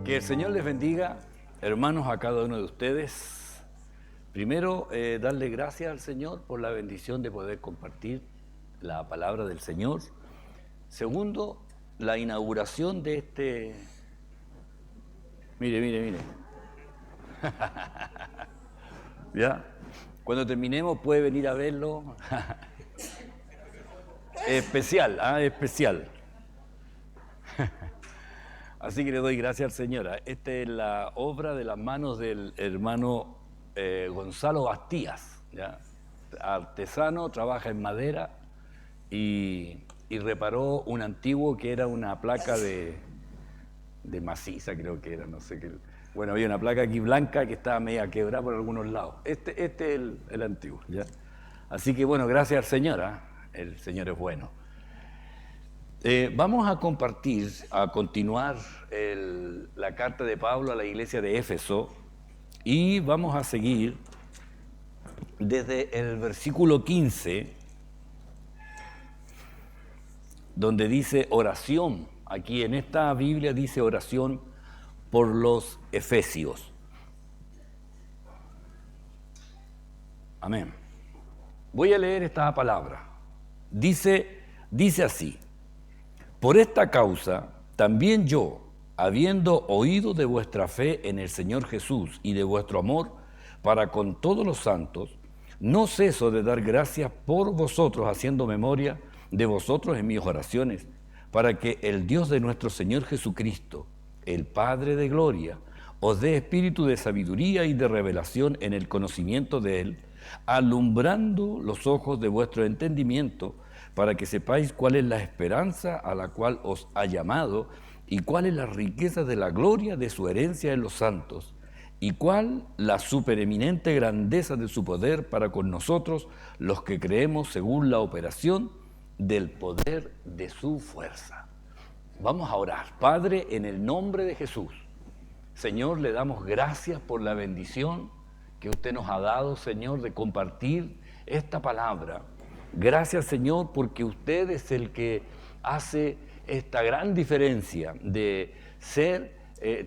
Que el Señor les bendiga, hermanos, a cada uno de ustedes. Primero, darle gracias al Señor por la bendición de poder compartir la palabra del Señor. Segundo, la inauguración de este... Mire. ¿Ya? Cuando terminemos puede venir a verlo. Especial, especial. Así que le doy gracias al Señor. Esta es la obra de las manos del hermano Gonzalo Bastías, ¿ya? Artesano, trabaja en madera y reparó un antiguo que era una placa de maciza, creo que era, no sé qué. Bueno, había una placa aquí blanca que estaba media quebrada por algunos lados. Este es el antiguo, ¿ya? Así que bueno, gracias al Señor, el Señor es bueno. Vamos a compartir, a continuar la carta de Pablo a la iglesia de Éfeso y vamos a seguir desde el versículo 15, donde dice oración. Aquí en esta Biblia dice oración por los efesios. Amén. Voy a leer esta palabra. Dice así: por esta causa, también yo, habiendo oído de vuestra fe en el Señor Jesús y de vuestro amor para con todos los santos, no ceso de dar gracias por vosotros, haciendo memoria de vosotros en mis oraciones, para que el Dios de nuestro Señor Jesucristo, el Padre de gloria, os dé espíritu de sabiduría y de revelación en el conocimiento de Él, alumbrando los ojos de vuestro entendimiento, para que sepáis cuál es la esperanza a la cual os ha llamado y cuál es la riqueza de la gloria de su herencia en los santos y cuál la supereminente grandeza de su poder para con nosotros los que creemos según la operación del poder de su fuerza. Vamos a orar. Padre, en el nombre de Jesús, Señor, le damos gracias por la bendición que usted nos ha dado, Señor, de compartir esta palabra. Gracias, Señor, porque usted es el que hace esta gran diferencia de ser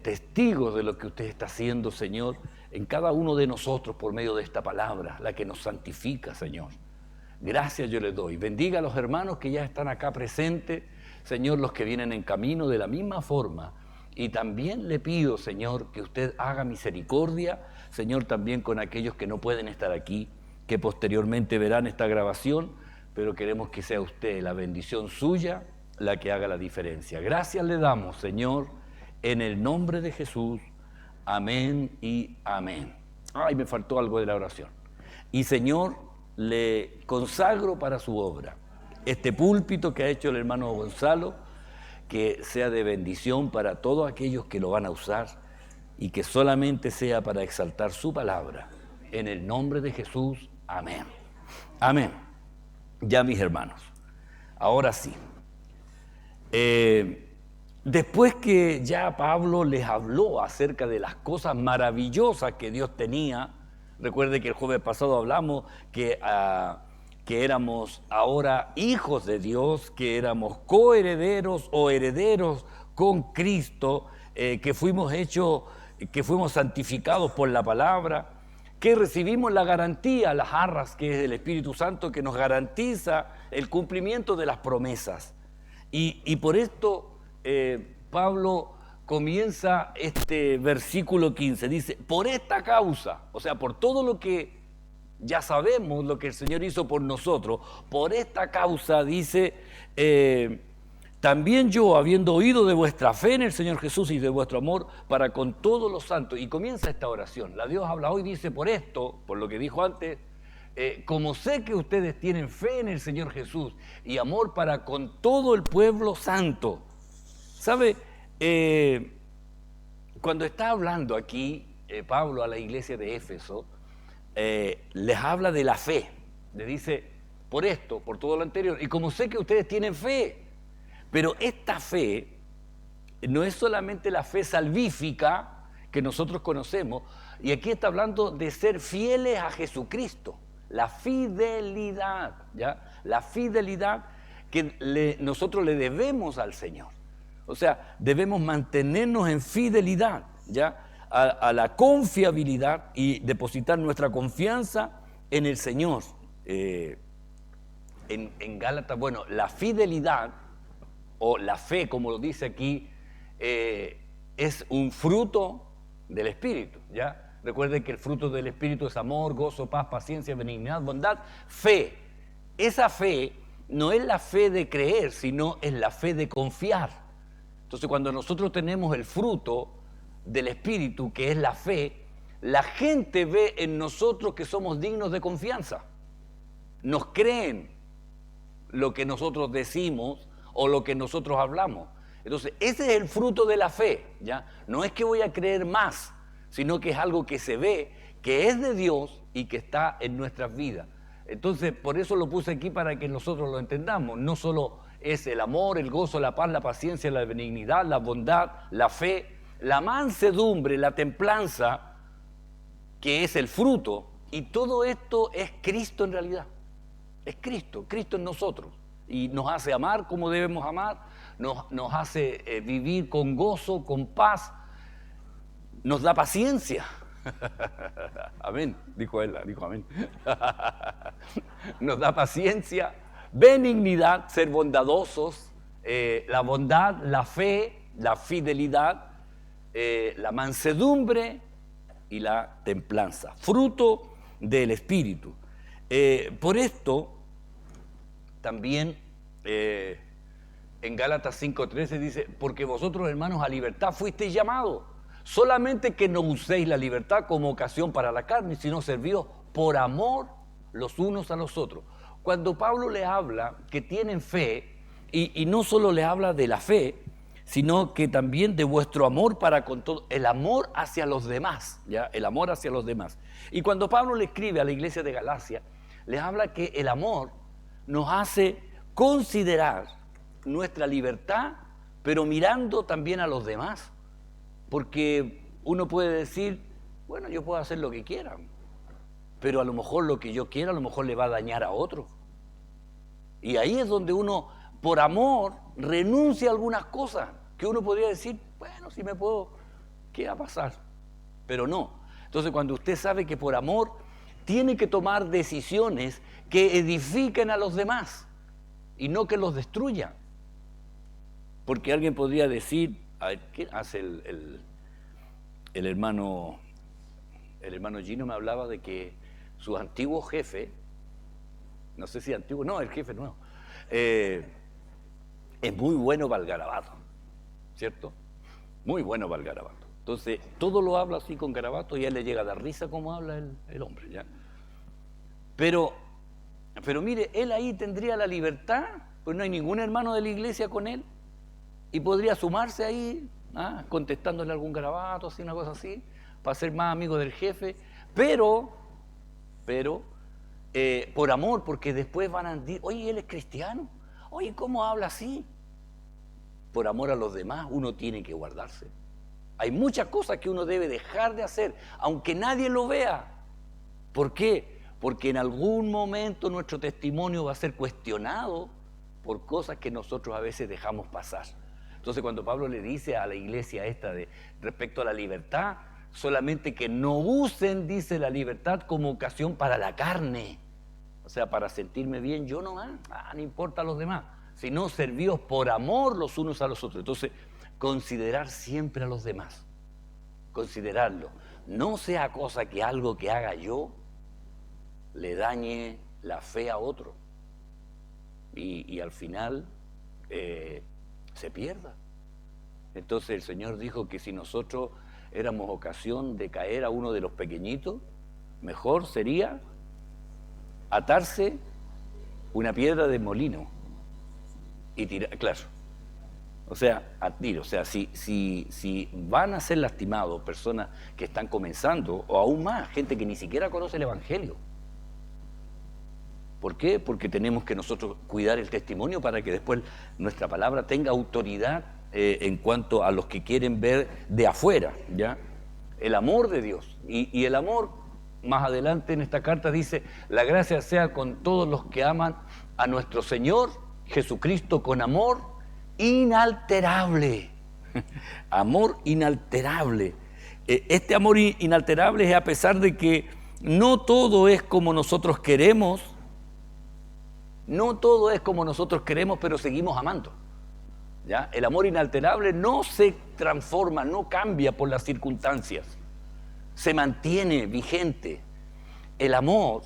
testigos de lo que usted está haciendo, Señor, en cada uno de nosotros por medio de esta palabra, la que nos santifica, Señor. Gracias yo les doy. Bendiga a los hermanos que ya están acá presentes, Señor, los que vienen en camino de la misma forma. Y también le pido, Señor, que usted haga misericordia, Señor, también con aquellos que no pueden estar aquí, que posteriormente verán esta grabación, pero queremos que sea usted, la bendición suya, la que haga la diferencia. Gracias le damos, Señor, en el nombre de Jesús. Amén y amén. Ay, me faltó algo de la oración. Y Señor, le consagro para su obra este púlpito que ha hecho el hermano Gonzalo, que sea de bendición para todos aquellos que lo van a usar y que solamente sea para exaltar su palabra. En el nombre de Jesús, amén. Amén. Ya, mis hermanos, ahora sí. Después que ya Pablo les habló acerca de las cosas maravillosas que Dios tenía, recuerde que el jueves pasado hablamos que éramos ahora hijos de Dios, que éramos coherederos o herederos con Cristo, que fuimos santificados por la palabra, que recibimos la garantía, las arras que es del Espíritu Santo, que nos garantiza el cumplimiento de las promesas. Y por esto Pablo comienza este versículo 15, dice, por esta causa, o sea, por todo lo que ya sabemos, lo que el Señor hizo por nosotros, por esta causa, dice, también yo, habiendo oído de vuestra fe en el Señor Jesús y de vuestro amor para con todos los santos, y comienza esta oración, la Dios habla hoy, dice, por esto, por lo que dijo antes, como sé que ustedes tienen fe en el Señor Jesús y amor para con todo el pueblo santo. ¿Sabe? Cuando está hablando aquí Pablo a la iglesia de Éfeso, les habla de la fe, le dice, por esto, por todo lo anterior, y como sé que ustedes tienen fe, pero esta fe no es solamente la fe salvífica que nosotros conocemos, y aquí está hablando de ser fieles a Jesucristo, la fidelidad, ¿ya? La fidelidad que nosotros le debemos al Señor. O sea, debemos mantenernos en fidelidad, ¿ya? A la confiabilidad y depositar nuestra confianza en el Señor. En Gálatas, bueno, la fidelidad o la fe, como lo dice aquí, es un fruto del Espíritu, ¿ya? Recuerden que el fruto del Espíritu es amor, gozo, paz, paciencia, benignidad, bondad, fe. Esa fe no es la fe de creer, sino es la fe de confiar. Entonces, cuando nosotros tenemos el fruto del Espíritu, que es la fe, la gente ve en nosotros que somos dignos de confianza. Nos creen lo que nosotros decimos o lo que nosotros hablamos. Entonces, ese es el fruto de la fe, ¿ya? No es que voy a creer más, sino que es algo que se ve, que es de Dios y que está en nuestras vidas. Entonces, por eso lo puse aquí para que nosotros lo entendamos. No solo es el amor, el gozo, la paz, la paciencia, la benignidad, la bondad, la fe, la mansedumbre, la templanza, que es el fruto, y todo esto es Cristo en realidad. Es Cristo en nosotros. Y nos hace amar como debemos amar, nos hace vivir con gozo, con paz, nos da paciencia. Amén, dijo él, dijo amén. Nos da paciencia, benignidad, ser bondadosos, la bondad, la fe, la fidelidad, la mansedumbre y la templanza, fruto del Espíritu. Por esto, también en Gálatas 5:13 dice, porque vosotros, hermanos, a libertad fuisteis llamados, solamente que no uséis la libertad como ocasión para la carne, sino servíos por amor los unos a los otros. Cuando Pablo le habla que tienen fe, y no solo le habla de la fe, sino que también de vuestro amor para con todo, el amor hacia los demás, ¿ya? El amor hacia los demás. Y cuando Pablo le escribe a la iglesia de Galacia, les habla que el amor nos hace considerar nuestra libertad, pero mirando también a los demás. Porque uno puede decir, bueno, yo puedo hacer lo que quiera, pero a lo mejor lo que yo quiera, a lo mejor le va a dañar a otro. Y ahí es donde uno, por amor, renuncia a algunas cosas que uno podría decir, bueno, si me puedo, ¿qué va a pasar? Pero no. Entonces, cuando usted sabe que por amor tiene que tomar decisiones que edifiquen a los demás y no que los destruyan. Porque alguien podría decir, a ver, ¿qué hace el hermano Gino? Me hablaba de que su antiguo jefe, no sé si antiguo, no, el jefe nuevo, es muy bueno para el garabato, ¿cierto? Muy bueno para el garabato. Entonces, todo lo habla así con garabato y a él le llega a dar risa como habla el hombre, ¿ya? Pero mire, él ahí tendría la libertad, pues no hay ningún hermano de la iglesia con él, y podría sumarse ahí, contestándole algún garabato, así, una cosa así, para ser más amigo del jefe, pero por amor, porque después van a decir, oye, él es cristiano, oye, ¿cómo habla así? Por amor a los demás uno tiene que guardarse. Hay muchas cosas que uno debe dejar de hacer, aunque nadie lo vea. ¿Por qué? Porque en algún momento nuestro testimonio va a ser cuestionado por cosas que nosotros a veces dejamos pasar. Entonces, cuando Pablo le dice a la iglesia esta respecto a la libertad, solamente que no usen, dice, la libertad como ocasión para la carne. O sea, para sentirme bien yo nomás, no importa a los demás, sino servíos por amor los unos a los otros. Entonces, considerar siempre a los demás, considerarlo. No sea cosa que algo que haga yo le dañe la fe a otro y al final se pierda. Entonces el Señor dijo que si nosotros éramos ocasión de caer a uno de los pequeñitos, mejor sería atarse una piedra de molino y tirar, claro, o sea, a tiro. O sea, si van a ser lastimados personas que están comenzando, o aún más, gente que ni siquiera conoce el Evangelio. ¿Por qué? Porque tenemos que nosotros cuidar el testimonio para que después nuestra palabra tenga autoridad en cuanto a los que quieren ver de afuera, ¿ya? El amor de Dios. Y el amor, más adelante en esta carta dice, la gracia sea con todos los que aman a nuestro Señor Jesucristo con amor inalterable. Amor inalterable. Este amor inalterable es a pesar de que no todo es como nosotros queremos, no todo es como nosotros queremos, pero seguimos amando. ¿Ya? El amor inalterable no se transforma, no cambia por las circunstancias, se mantiene vigente. El amor,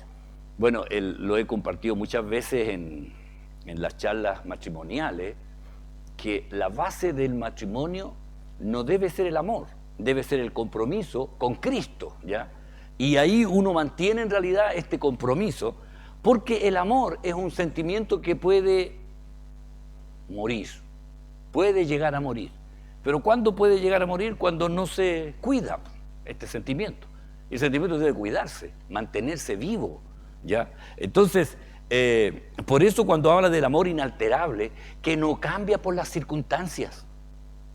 bueno, lo he compartido muchas veces en las charlas matrimoniales, que la base del matrimonio no debe ser el amor, debe ser el compromiso con Cristo, ¿ya? Y ahí uno mantiene en realidad este compromiso, porque el amor es un sentimiento que puede morir, puede llegar a morir. Pero ¿cuándo puede llegar a morir? Cuando no se cuida este sentimiento. El sentimiento debe cuidarse, mantenerse vivo, ¿ya? Entonces, por eso cuando habla del amor inalterable, que no cambia por las circunstancias,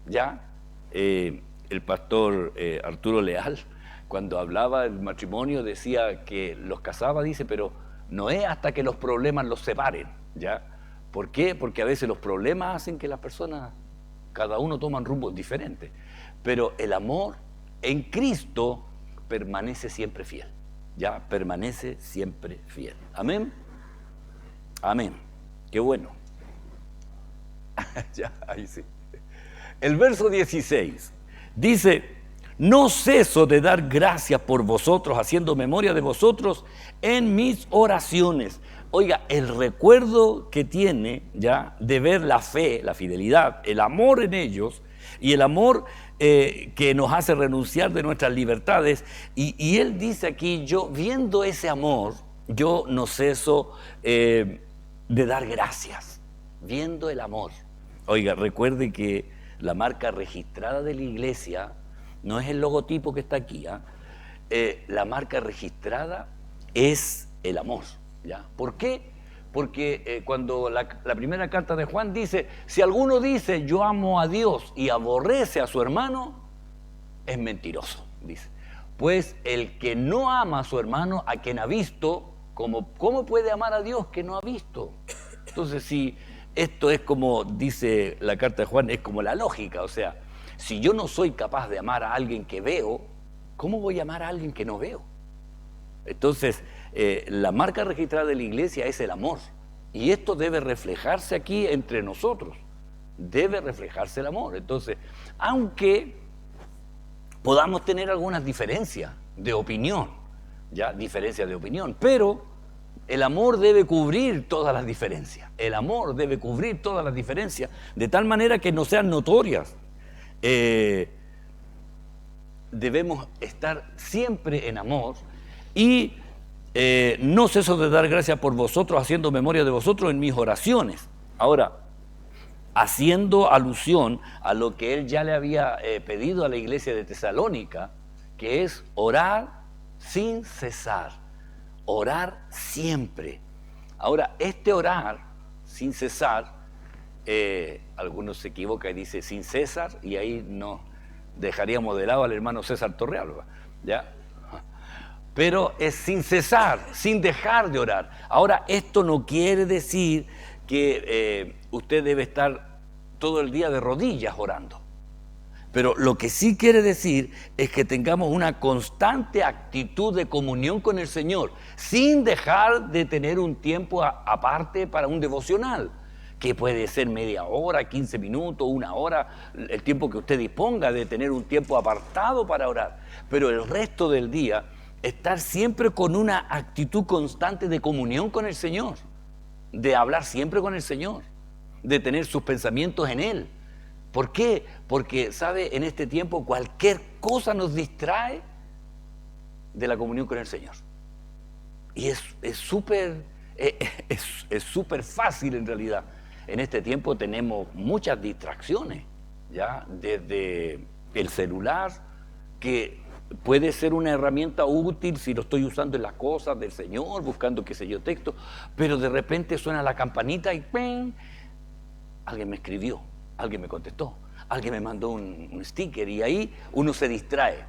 ¿ya? El pastor Arturo Leal, cuando hablaba del matrimonio, decía que los casaba, dice, pero no es hasta que los problemas los separen, ¿ya? ¿Por qué? Porque a veces los problemas hacen que las personas, cada uno toman rumbos diferentes, pero el amor en Cristo permanece siempre fiel, ¿ya? Permanece siempre fiel. ¿Amén? Amén. Qué bueno. Ya, ahí sí. El verso 16 dice: no ceso de dar gracias por vosotros, haciendo memoria de vosotros en mis oraciones. Oiga, el recuerdo que tiene ya de ver la fe, la fidelidad, el amor en ellos y el amor que nos hace renunciar de nuestras libertades. Y él dice aquí, yo viendo ese amor, yo no ceso de dar gracias, viendo el amor. Oiga, recuerde que la marca registrada de la iglesia no es el logotipo que está aquí, la marca registrada es el amor, ¿ya? ¿Por qué? Porque cuando la primera carta de Juan dice, si alguno dice yo amo a Dios y aborrece a su hermano, es mentiroso, dice. Pues el que no ama a su hermano, a quien ha visto, ¿cómo puede amar a Dios que no ha visto? Entonces, si esto es como dice la carta de Juan, es como la lógica, o sea, si yo no soy capaz de amar a alguien que veo, ¿cómo voy a amar a alguien que no veo? Entonces, la marca registrada de la iglesia es el amor. Y esto debe reflejarse aquí entre nosotros. Debe reflejarse el amor. Entonces, aunque podamos tener algunas diferencias de opinión, ya, diferencias de opinión, pero el amor debe cubrir todas las diferencias. El amor debe cubrir todas las diferencias, de tal manera que no sean notorias. Debemos estar siempre en amor y no ceso de dar gracias por vosotros, haciendo memoria de vosotros en mis oraciones. Ahora, haciendo alusión a lo que él ya le había pedido a la iglesia de Tesalónica, que es orar sin cesar, orar siempre. Ahora, este orar sin cesar, algunos se equivocan y dicen sin César, y ahí no dejaríamos de lado al hermano César Torrealba, ¿ya? Pero es sin cesar, sin dejar de orar. Ahora, esto no quiere decir que usted debe estar todo el día de rodillas orando. Pero lo que sí quiere decir es que tengamos una constante actitud de comunión con el Señor, sin dejar de tener un tiempo aparte para un devocional, que puede ser media hora, 15 minutos, una hora, el tiempo que usted disponga de tener un tiempo apartado para orar. Pero el resto del día, estar siempre con una actitud constante de comunión con el Señor, de hablar siempre con el Señor, de tener sus pensamientos en Él. ¿Por qué? Porque, ¿sabe? En este tiempo cualquier cosa nos distrae de la comunión con el Señor. Y es súper fácil en realidad. En este tiempo tenemos muchas distracciones, ¿ya? Desde el celular, que puede ser una herramienta útil si lo estoy usando en las cosas del Señor, buscando qué sé yo, texto, pero de repente suena la campanita y ¡ping! Alguien me escribió, alguien me contestó, alguien me mandó un sticker, y ahí uno se distrae.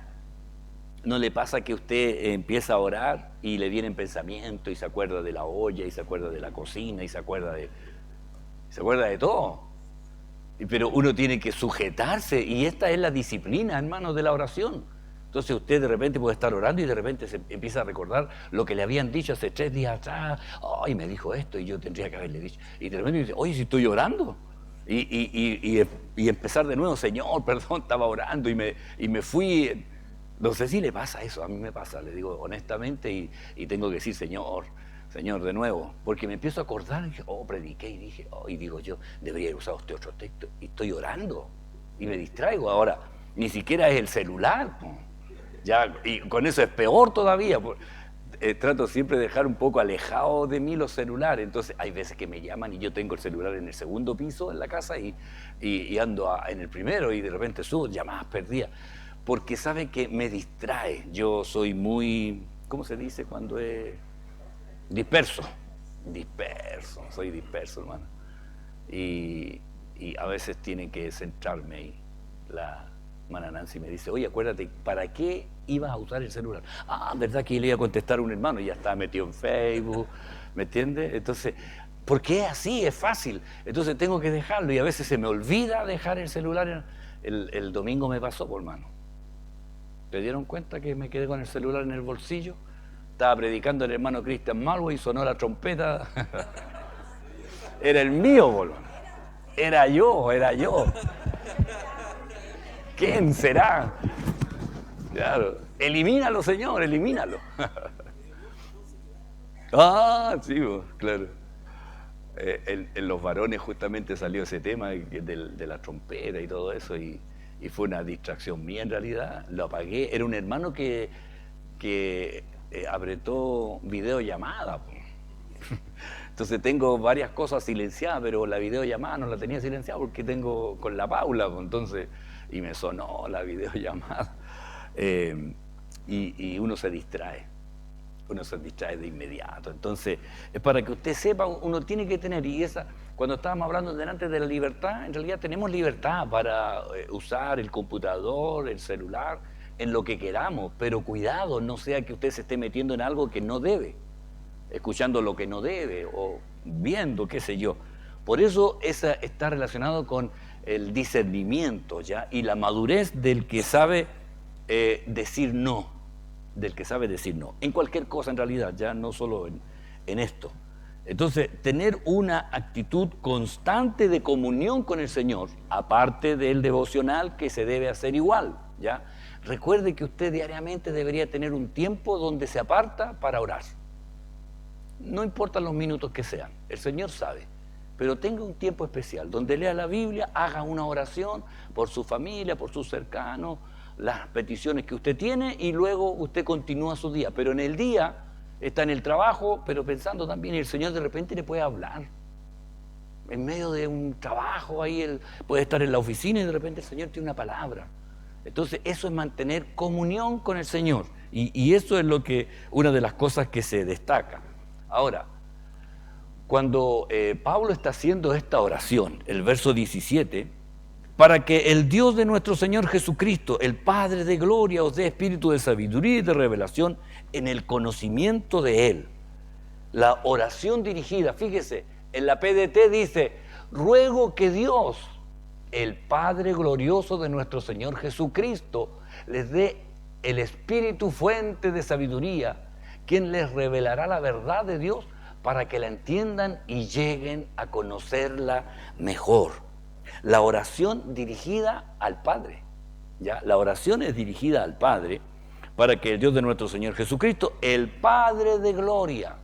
¿No le pasa que usted empieza a orar y le vienen pensamientos y se acuerda de la olla y se acuerda de la cocina y se acuerda de todo? Pero uno tiene que sujetarse, y esta es la disciplina, hermanos, de la oración. Entonces usted de repente puede estar orando y de repente se empieza a recordar lo que le habían dicho hace 3 días atrás. Ay, me dijo esto y yo tendría que haberle dicho. Y de repente dice, oye, si estoy orando. Y empezar de nuevo, Señor, perdón, estaba orando y me fui. No sé si le pasa eso, a mí me pasa, le digo honestamente, y tengo que decir, Señor, de nuevo, porque me empiezo a acordar, y dije, prediqué, y dije, y digo yo, debería haber usado este otro texto, y estoy orando, y me distraigo. Ahora, ni siquiera es el celular, ya, y con eso es peor todavía. Trato siempre de dejar un poco alejado de mí los celulares. Entonces hay veces que me llaman y yo tengo el celular en el segundo piso en la casa y ando en el primero, y de repente subo llamadas perdidas, porque sabe que me distrae. Yo soy muy, ¿cómo se dice cuando es? Disperso, soy disperso, hermano. Y a veces tiene que centrarme ahí. La hermana Nancy me dice, oye, acuérdate, ¿para qué ibas a usar el celular? ¿Verdad que le iba a contestar a un hermano? Y ya estaba metido en Facebook, ¿me entiendes? Entonces, porque es así, es fácil. Entonces tengo que dejarlo, y a veces se me olvida dejar el celular. El domingo me pasó, por hermano. ¿Se dieron cuenta que me quedé con el celular en el bolsillo? Estaba predicando el hermano Christian Malway y sonó la trompeta. Era el mío, boludo. Era yo. ¿Quién será? Claro. Elimínalo, Señor, elimínalo. Sí, claro. En los varones justamente salió ese tema de la trompeta y todo eso, y fue una distracción mía en realidad. Lo apagué. Era un hermano que apretó videollamada. Entonces tengo varias cosas silenciadas, pero la videollamada no la tenía silenciada porque tengo con la Paula, entonces, y me sonó la videollamada. Y uno se distrae de inmediato. Entonces, es para que usted sepa, uno tiene que tener, cuando estábamos hablando delante de la libertad, en realidad tenemos libertad para usar el computador, el celular, en lo que queramos, pero cuidado, no sea que usted se esté metiendo en algo que no debe, escuchando lo que no debe, o viendo, qué sé yo. Por eso esa está relacionado con el discernimiento, ¿ya? Y la madurez del que sabe decir no, en cualquier cosa en realidad, ya no solo en esto. Entonces, tener una actitud constante de comunión con el Señor, aparte del devocional que se debe hacer igual, ¿ya? Recuerde que usted diariamente debería tener un tiempo donde se aparta para orar. No importa los minutos que sean, el Señor sabe, pero tenga un tiempo especial donde lea la Biblia, haga una oración por su familia, por sus cercanos, las peticiones que usted tiene, y luego usted continúa su día. Pero en el día está en el trabajo, pero pensando también, y el Señor de repente le puede hablar. En medio de un trabajo, ahí él puede estar en la oficina y de repente el Señor tiene una palabra. Entonces eso es mantener comunión con el Señor, y eso es una de las cosas que se destaca. Ahora, cuando Pablo está haciendo esta oración, el verso 17, para que el Dios de nuestro Señor Jesucristo, el Padre de gloria, os dé espíritu de sabiduría y de revelación en el conocimiento de Él. La oración dirigida, fíjese, en la PDT dice, ruego que Dios, el Padre glorioso de nuestro Señor Jesucristo, les dé el espíritu fuente de sabiduría, quien les revelará la verdad de Dios para que la entiendan y lleguen a conocerla mejor. La oración dirigida al Padre, ¿ya? La oración es dirigida al Padre para que el Dios de nuestro Señor Jesucristo, el Padre de gloria.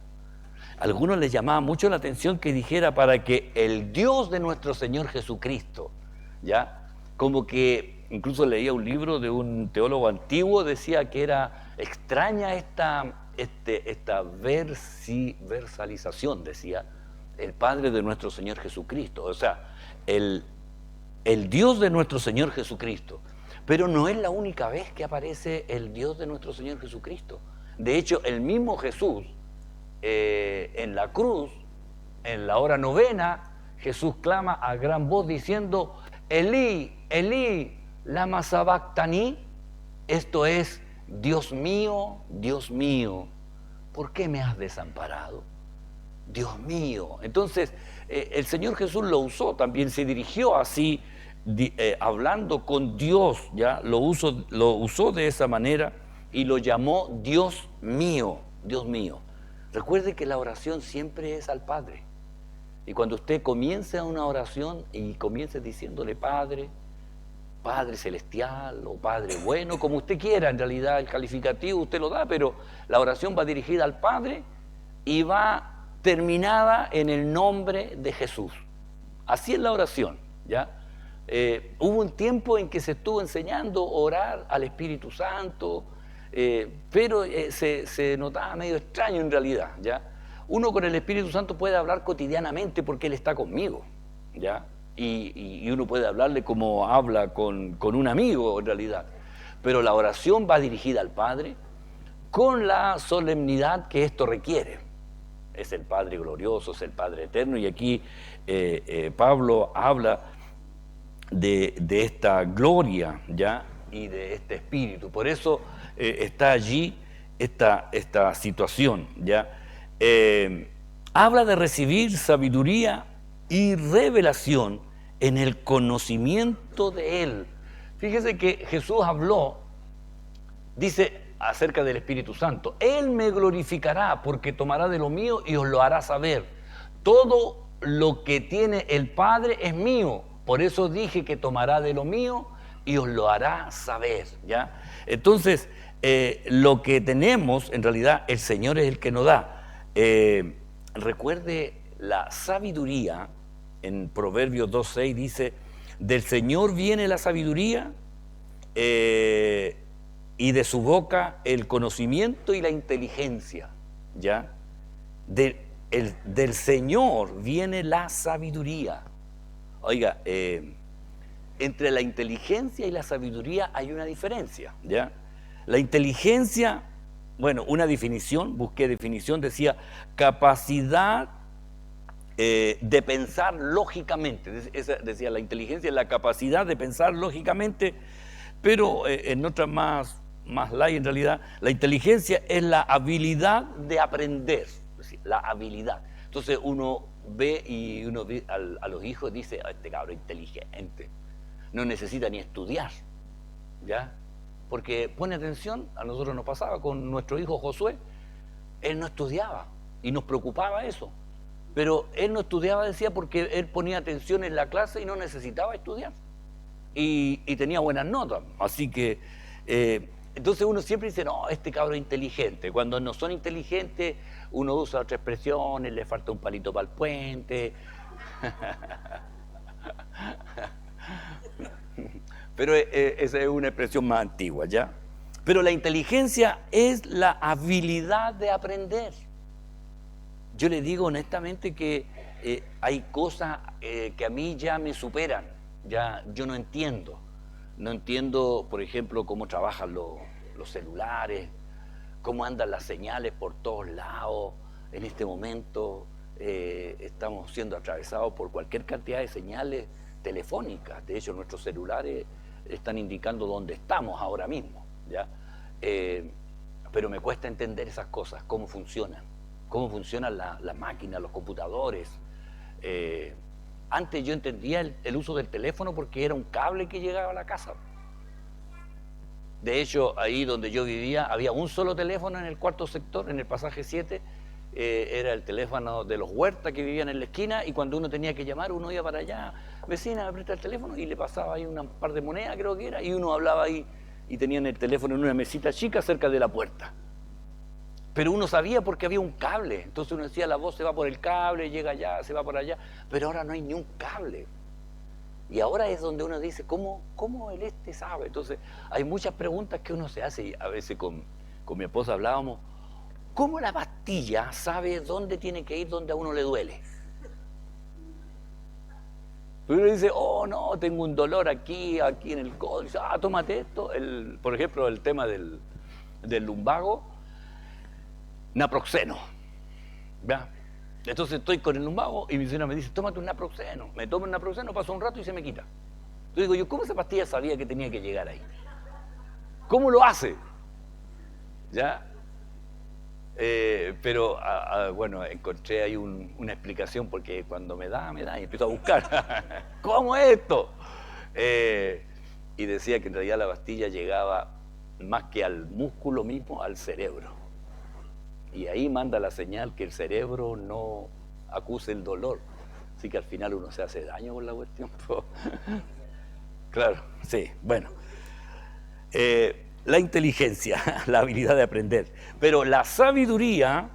A algunos les llamaba mucho la atención que dijera para que el Dios de nuestro Señor Jesucristo, ¿ya? Como que incluso leía un libro de un teólogo antiguo, decía que era extraña esta versalización, decía, el Padre de nuestro Señor Jesucristo, o sea, el Dios de nuestro Señor Jesucristo. Pero no es la única vez que aparece el Dios de nuestro Señor Jesucristo. De hecho, el mismo Jesús, en la cruz, en la hora novena, Jesús clama a gran voz diciendo, Elí, Elí, lama sabactani, esto es, Dios mío, ¿por qué me has desamparado? Dios mío. Entonces, el Señor Jesús lo usó, también se dirigió así, hablando con Dios, ¿ya? Lo usó de esa manera y lo llamó Dios mío, Dios mío. Recuerde que la oración siempre es al Padre. Y cuando usted comience una oración y comience diciéndole Padre, Padre celestial o Padre bueno, como usted quiera, en realidad el calificativo usted lo da, pero la oración va dirigida al Padre y va terminada en el nombre de Jesús. Así es la oración, ¿ya? Hubo un tiempo en que se estuvo enseñando a orar al Espíritu Santo, pero se notaba medio extraño en realidad, ¿ya? Uno con el Espíritu Santo puede hablar cotidianamente porque Él está conmigo, ¿ya? Y uno puede hablarle como habla con un amigo en realidad, pero la oración va dirigida al Padre con la solemnidad que esto requiere. Es el Padre glorioso, es el Padre eterno, y aquí Pablo habla de esta gloria, ¿ya? Y de este espíritu. Por eso está allí esta situación, ¿ya? Habla de recibir sabiduría y revelación en el conocimiento de Él. Fíjese que Jesús habló, dice acerca del Espíritu Santo, Él me glorificará porque tomará de lo mío y os lo hará saber. Todo lo que tiene el Padre es mío, por eso dije que tomará de lo mío y os lo hará saber, ¿ya? Entonces, lo que tenemos, en realidad, el Señor es el que nos da. Recuerde la sabiduría, en Proverbios 2:6 dice, del Señor viene la sabiduría y de su boca el conocimiento y la inteligencia, ¿ya? Del Señor viene la sabiduría. Oiga, entre la inteligencia y la sabiduría hay una diferencia, ¿ya? La inteligencia, bueno, una definición, busqué definición, decía capacidad de pensar lógicamente. Decía, la inteligencia es la capacidad de pensar lógicamente, pero en otras más light en realidad, la inteligencia es la habilidad de aprender, es decir, la habilidad. Entonces uno ve y uno ve a los hijos y dice, este cabrón inteligente, no necesita ni estudiar, ¿ya? Porque pone atención, a nosotros nos pasaba con nuestro hijo Josué, él no estudiaba y nos preocupaba eso, pero él no estudiaba, decía, porque él ponía atención en la clase y no necesitaba estudiar y tenía buenas notas, así que entonces uno siempre dice, no, este cabrón es inteligente. Cuando no son inteligentes, uno usa otras expresiones, le falta un palito para el puente. Pero esa es una expresión más antigua, ¿ya? Pero la inteligencia es la habilidad de aprender. Yo le digo honestamente que hay cosas que a mí ya me superan, ya yo no entiendo. No entiendo, por ejemplo, cómo trabajan los celulares, cómo andan las señales por todos lados. En este momento estamos siendo atravesados por cualquier cantidad de señales telefónicas. De hecho, nuestros celulares están indicando dónde estamos ahora mismo, ¿ya? Pero me cuesta entender esas cosas, cómo funcionan las máquinas, los computadores. Antes yo entendía el uso del teléfono porque era un cable que llegaba a la casa. De hecho, ahí donde yo vivía había un solo teléfono en el cuarto sector, en el pasaje 7, era el teléfono de los Huertas que vivían en la esquina, y cuando uno tenía que llamar, uno iba para allá, vecina, me presta el teléfono, y le pasaba ahí un par de monedas, creo que era, y uno hablaba ahí, y tenían el teléfono en una mesita chica cerca de la puerta. Pero uno sabía porque había un cable, entonces uno decía, la voz se va por el cable, llega allá, se va por allá, pero ahora no hay ni un cable. Y ahora es donde uno dice, ¿cómo el sabe? Entonces hay muchas preguntas que uno se hace, y a veces con mi esposa hablábamos, ¿cómo la pastilla sabe dónde tiene que ir donde a uno le duele? Pero uno dice, oh no, tengo un dolor aquí en el codo, dice, tómate esto. Por ejemplo, el tema del lumbago, naproxeno, ¿ya? Entonces estoy con el lumbago y mi señora me dice, tómate un naproxeno. Me tomo un naproxeno, pasa un rato y se me quita. Entonces digo yo, ¿cómo esa pastilla sabía que tenía que llegar ahí? ¿Cómo lo hace? ¿Ya? Pero bueno, encontré ahí una explicación porque cuando me da y empiezo a buscar. ¿Cómo es esto? Y decía que en realidad la pastilla llegaba más que al músculo mismo, al cerebro. Y ahí manda la señal que el cerebro no acuse el dolor. Así que al final uno se hace daño con la cuestión. Claro, sí, bueno. La inteligencia, la habilidad de aprender. Pero la sabiduría,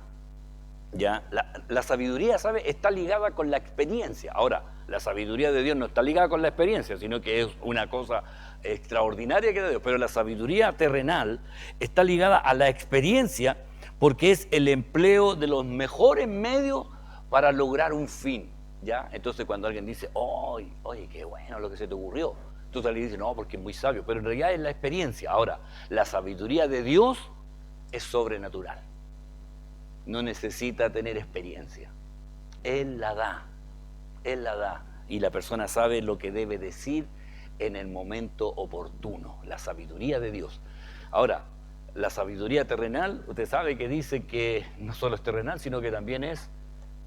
ya, la sabiduría, ¿sabe? Está ligada con la experiencia. Ahora, la sabiduría de Dios no está ligada con la experiencia, sino que es una cosa extraordinaria que es de Dios. Pero la sabiduría terrenal está ligada a la experiencia porque es el empleo de los mejores medios para lograr un fin, ¿ya? Entonces cuando alguien dice, oye, qué bueno lo que se te ocurrió, tú salís y dices, no, porque es muy sabio, pero en realidad es la experiencia. Ahora, la sabiduría de Dios es sobrenatural. No necesita tener experiencia. Él la da. Él la da. Y la persona sabe lo que debe decir en el momento oportuno. La sabiduría de Dios. Ahora, la sabiduría terrenal, usted sabe que dice que no solo es terrenal, sino que también es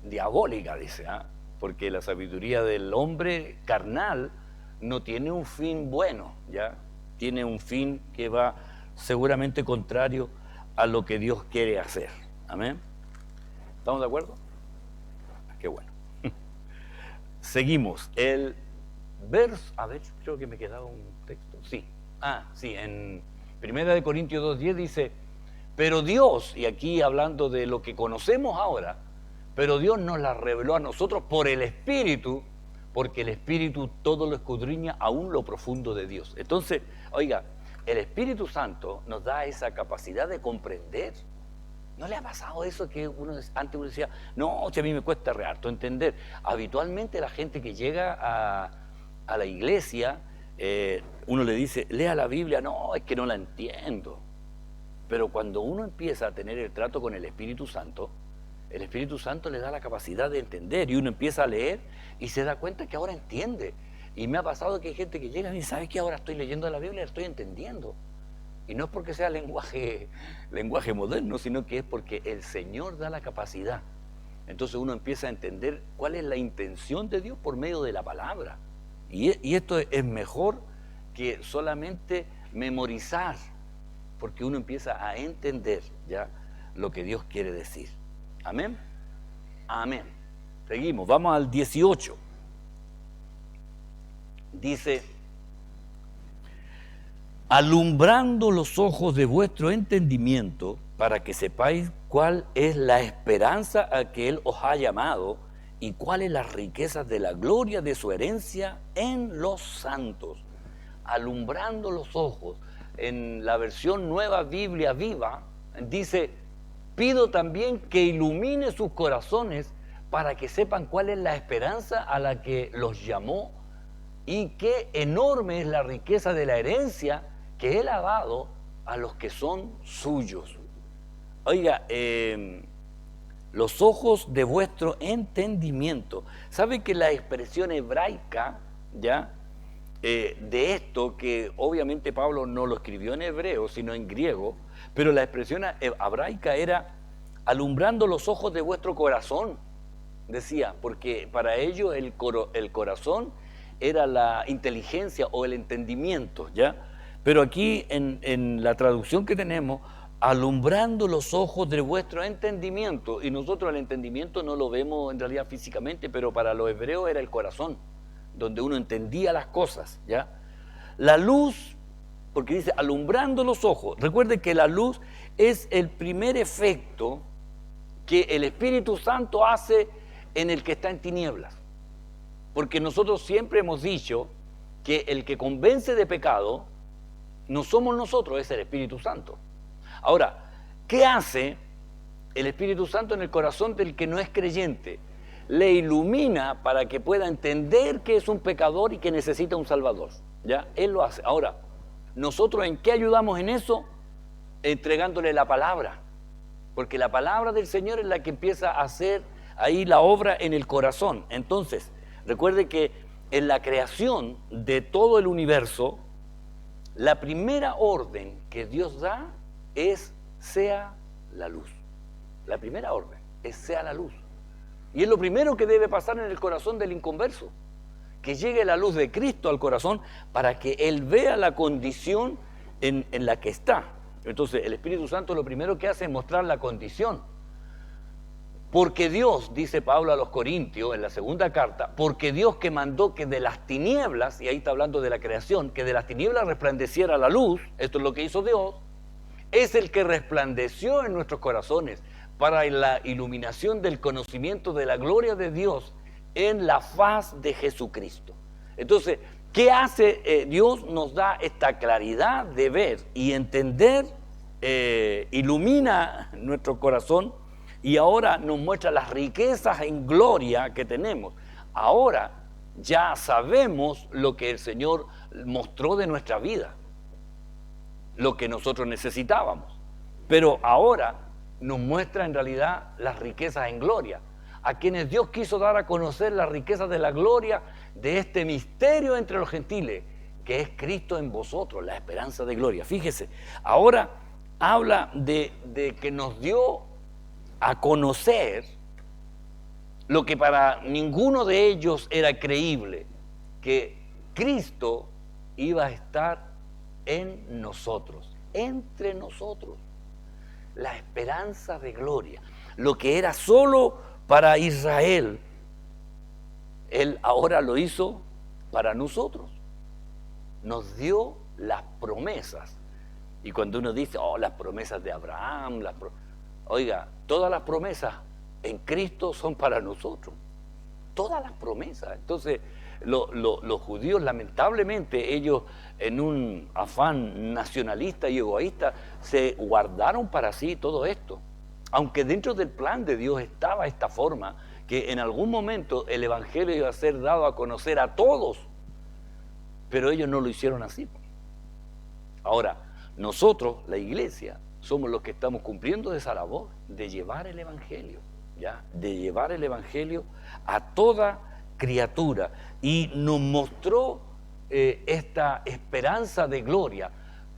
diabólica, dice, ¿ah? Porque la sabiduría del hombre carnal no tiene un fin bueno, ¿ya? Tiene un fin que va seguramente contrario a lo que Dios quiere hacer. ¿Amén? ¿Estamos de acuerdo? Qué bueno. Seguimos. El verso, a ver, creo que me quedaba un texto. Sí. Sí, en 1 Corintios 2:10 dice, pero Dios, y aquí hablando de lo que conocemos ahora, pero Dios nos la reveló a nosotros por el Espíritu, porque el Espíritu todo lo escudriña aún lo profundo de Dios. Entonces, oiga, el Espíritu Santo nos da esa capacidad de comprender. ¿No le ha pasado eso que antes uno decía, no, si a mí me cuesta re harto entender? Habitualmente la gente que llega a la iglesia, uno le dice, lea la Biblia, no, es que no la entiendo. Pero cuando uno empieza a tener el trato con el Espíritu Santo le da la capacidad de entender y uno empieza a leer y se da cuenta que ahora entiende. Y me ha pasado que hay gente que llega y dice, ¿sabes qué? Ahora estoy leyendo la Biblia y la estoy entendiendo. Y no es porque sea lenguaje moderno, sino que es porque el Señor da la capacidad. Entonces uno empieza a entender cuál es la intención de Dios por medio de la palabra. Y esto es mejor que solamente memorizar, porque uno empieza a entender ya lo que Dios quiere decir. Amén. Amén. Seguimos, vamos al 18. Dice, alumbrando los ojos de vuestro entendimiento, para que sepáis cuál es la esperanza a que Él os ha llamado y cuáles las riquezas de la gloria de su herencia en los santos. Alumbrando los ojos. En la versión Nueva Biblia Viva dice, pido también que ilumine sus corazones para que sepan cuál es la esperanza a la que los llamó y qué enorme es la riqueza de la herencia que Él ha dado a los que son suyos. Oiga, los ojos de vuestro entendimiento. ¿Sabe que la expresión hebraica, ya, de esto, que obviamente Pablo no lo escribió en hebreo, sino en griego, pero la expresión hebraica era alumbrando los ojos de vuestro corazón, decía, porque para ellos el corazón era la inteligencia o el entendimiento, ¿ya? Pero aquí en la traducción que tenemos, alumbrando los ojos de vuestro entendimiento, y nosotros el entendimiento no lo vemos en realidad físicamente, pero para los hebreos era el corazón, donde uno entendía las cosas, ¿ya? La luz, porque dice alumbrando los ojos, recuerde que la luz es el primer efecto que el Espíritu Santo hace en el que está en tinieblas, porque nosotros siempre hemos dicho que el que convence de pecado no somos nosotros, es el Espíritu Santo. Ahora, ¿qué hace el Espíritu Santo en el corazón del que no es creyente? Le ilumina para que pueda entender que es un pecador y que necesita un Salvador, ¿ya? Él lo hace. Ahora, ¿nosotros en qué ayudamos en eso? Entregándole la palabra, porque la palabra del Señor es la que empieza a hacer ahí la obra en el corazón. Entonces, recuerde que en la creación de todo el universo, la primera orden que Dios da es sea la luz. La primera orden es sea la luz. Y es lo primero que debe pasar en el corazón del inconverso, que llegue la luz de Cristo al corazón para que él vea la condición en la que está. Entonces el Espíritu Santo lo primero que hace es mostrar la condición. Porque Dios, dice Pablo a los Corintios en la segunda carta, porque Dios que mandó que de las tinieblas, y ahí está hablando de la creación, que de las tinieblas resplandeciera la luz, esto es lo que hizo Dios, es el que resplandeció en nuestros corazones para la iluminación del conocimiento de la gloria de Dios en la faz de Jesucristo. Entonces, ¿qué hace Dios? Nos da esta claridad de ver y entender, ilumina nuestro corazón y ahora nos muestra las riquezas en gloria que tenemos. Ahora ya sabemos lo que el Señor mostró de nuestra vida, lo que nosotros necesitábamos, pero ahora nos muestra en realidad las riquezas en gloria, a quienes Dios quiso dar a conocer las riquezas de la gloria de este misterio entre los gentiles, que es Cristo en vosotros, la esperanza de gloria. Fíjese, ahora habla de que nos dio a conocer lo que para ninguno de ellos era creíble, que Cristo iba a estar en nosotros, entre nosotros. La esperanza de gloria, lo que era solo para Israel, Él ahora lo hizo para nosotros. Nos dio las promesas. Y cuando uno dice, oh, las promesas de Abraham, oiga, todas las promesas en Cristo son para nosotros. Todas las promesas. Entonces, los judíos, lamentablemente, ellos en un afán nacionalista y egoísta se guardaron para sí todo esto, aunque dentro del plan de Dios estaba esta forma, que en algún momento el evangelio iba a ser dado a conocer a todos, pero ellos no lo hicieron así. Ahora, nosotros, la iglesia, somos los que estamos cumpliendo esa labor de llevar el evangelio, ¿ya? De llevar el evangelio a toda criatura, y nos mostró esta esperanza de gloria.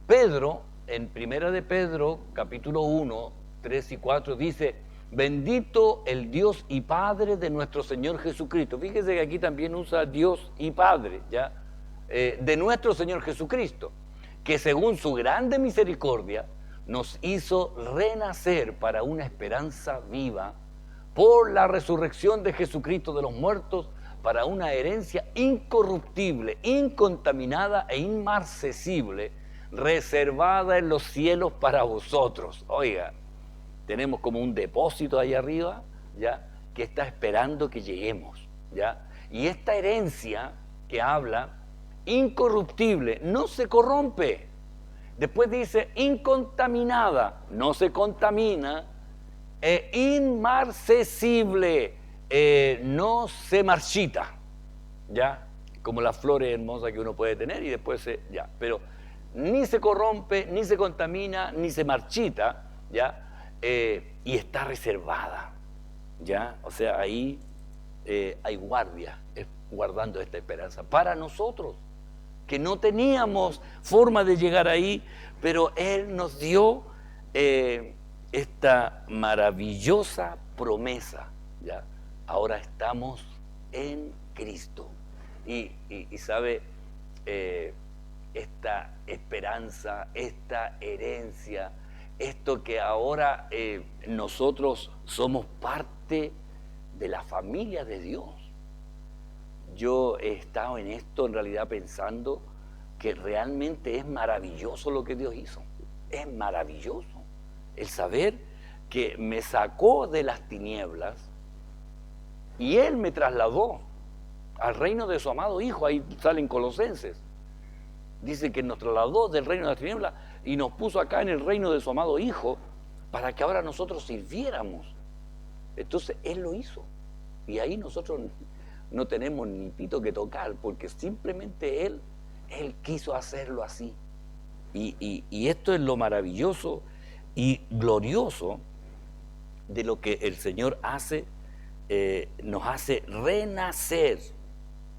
Pedro, en primera de Pedro, capítulo 1, 3 y 4, dice, bendito el Dios y Padre de nuestro Señor Jesucristo. Fíjese que aquí también usa Dios y Padre, ¿ya? De nuestro Señor Jesucristo, que según su grande misericordia nos hizo renacer para una esperanza viva por la resurrección de Jesucristo de los muertos, para una herencia incorruptible, incontaminada e inmarcesible, reservada en los cielos para vosotros. Oiga, tenemos como un depósito ahí arriba, ¿ya? Que está esperando que lleguemos, ¿ya? Y esta herencia que habla, incorruptible, no se corrompe. Después dice incontaminada, no se contamina, inmarcesible, no se marchita, ¿ya? Como las flores hermosas que uno puede tener y después ya, pero ni se corrompe, ni se contamina, ni se marchita, ¿ya? Y está reservada, ¿ya? O sea, ahí hay guardia, guardando esta esperanza para nosotros, que no teníamos forma de llegar ahí, pero Él nos dio esta maravillosa promesa, ¿ya? Ahora estamos en Cristo. Y sabe, esta esperanza, esta herencia, esto que ahora nosotros somos parte de la familia de Dios. Yo he estado en esto en realidad pensando que realmente es maravilloso lo que Dios hizo. Es maravilloso el saber que me sacó de las tinieblas y Él me trasladó al reino de su amado Hijo. Ahí salen Colosenses. Dice que nos trasladó del reino de las tinieblas y nos puso acá en el reino de su amado Hijo para que ahora nosotros sirviéramos. Entonces Él lo hizo. Y ahí nosotros no tenemos ni pito que tocar, porque simplemente Él quiso hacerlo así. Y esto es lo maravilloso y glorioso de lo que el Señor hace, nos hace renacer.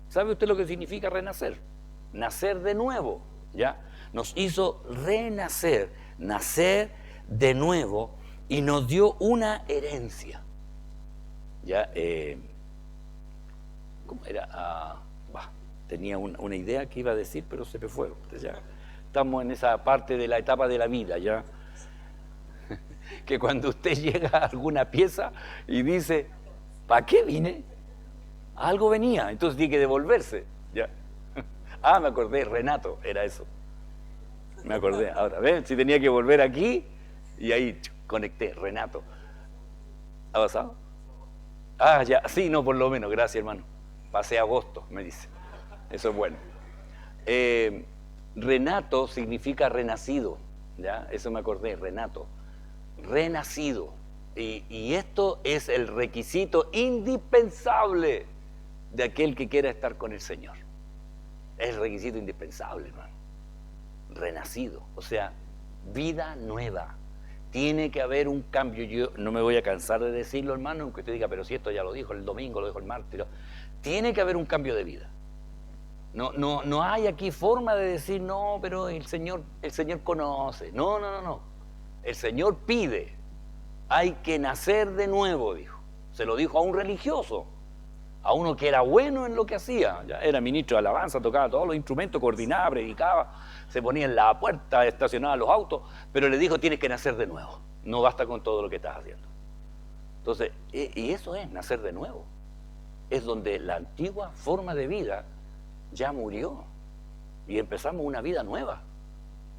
¿Sabe usted lo que significa renacer? Nacer de nuevo, ¿ya? Nos hizo renacer, nacer de nuevo y nos dio una herencia. Ya, ¿cómo era? Tenía una idea que iba a decir, pero se me fue. Entonces ya estamos en esa parte de la etapa de la vida, ya. Que cuando usted llega a alguna pieza y dice, ¿para qué vine? Algo venía, entonces tiene que devolverse. Ya. Me acordé, Renato, era eso. Me acordé, ahora, ¿ven? Si tenía que volver aquí, y ahí conecté, Renato. ¿Ha pasado? Ya, sí, no, por lo menos, gracias, hermano. Pasé agosto, me dice. Eso es bueno. Renato significa renacido, ¿ya? Eso me acordé, Renato. Renacido. Y esto es el requisito indispensable de aquel que quiera estar con el Señor. Es el requisito indispensable, hermano. Renacido, o sea, vida nueva. Tiene que haber un cambio. Yo no me voy a cansar de decirlo, hermano, aunque usted diga, pero si esto ya lo dijo el domingo, lo dijo el martes. Tiene que haber un cambio de vida. No hay aquí forma de decir, no, pero el Señor conoce. No. El Señor pide. Hay que nacer de nuevo, dijo. Se lo dijo a un religioso, a uno que era bueno en lo que hacía. Ya era ministro de alabanza, tocaba todos los instrumentos, coordinaba, predicaba, se ponía en la puerta, estacionaba los autos, pero le dijo, tienes que nacer de nuevo. No basta con todo lo que estás haciendo. Entonces, y eso es nacer de nuevo. Es donde la antigua forma de vida ya murió y empezamos una vida nueva,